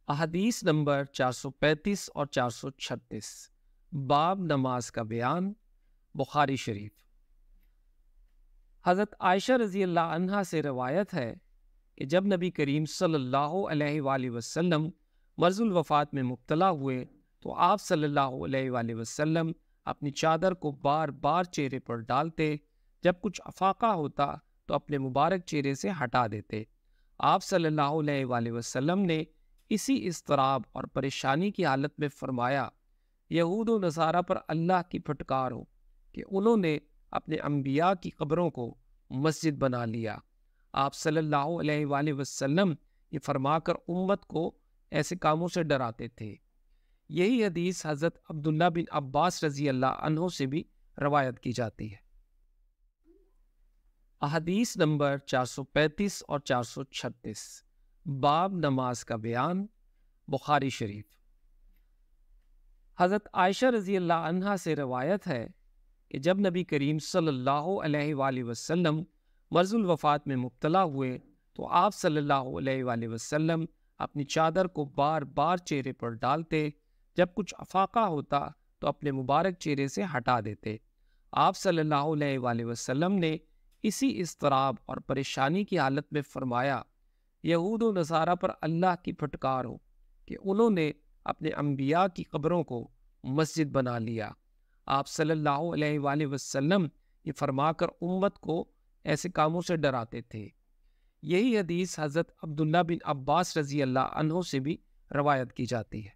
احادیث نمبر 435 اور 436 باب نماز کا بیان، بخاری شریف۔ حضرت عائشہ رضی اللہ عنہا سے روایت ہے کہ جب نبی کریم صلی اللہ علیہ وآلہ وسلم مرض الوفات میں مبتلا ہوئے تو آپ صلی اللہ علیہ وآلہ وسلم اپنی چادر کو بار بار چہرے پر ڈالتے، جب کچھ افاقہ ہوتا تو اپنے مبارک چہرے سے ہٹا دیتے۔ آپ صلی اللہ علیہ وآلہ وسلم نے اسی اضطراب اور پریشانی کی حالت میں فرمایا، یہود و نصارہ پر اللہ کی پھٹکار ہو کہ انہوں نے اپنے انبیاء کی قبروں کو مسجد بنا لیا۔ آپ صلی اللہ علیہ وآلہ وسلم یہ فرما کر امت کو ایسے کاموں سے ڈراتے تھے۔ یہی حدیث حضرت عبداللہ بن عباس رضی اللہ عنہ سے بھی روایت کی جاتی ہے۔ احادیث نمبر 435 اور 436 باب نماز کا بیان، بخاری شریف۔ حضرت عائشہ رضی اللہ عنہا سے روایت ہے کہ جب نبی کریم صلی اللہ علیہ وآلہ وسلم مرض الوفات میں مبتلا ہوئے تو آپ صلی اللہ علیہ وآلہ وسلم اپنی چادر کو بار بار چہرے پر ڈالتے، جب کچھ افاقہ ہوتا تو اپنے مبارک چہرے سے ہٹا دیتے۔ آپ صلی اللہ علیہ وآلہ وسلم نے اسی اضطراب اور پریشانی کی حالت میں فرمایا، یہود و نصارہ پر اللہ کی پھٹکار ہو کہ انہوں نے اپنے انبیاء کی قبروں کو مسجد بنا لیا۔ آپ صلی اللہ علیہ وآلہ وسلم یہ فرما کر امت کو ایسے کاموں سے ڈراتے تھے۔ یہی حدیث حضرت عبداللہ بن عباس رضی اللہ عنہ سے بھی روایت کی جاتی ہے۔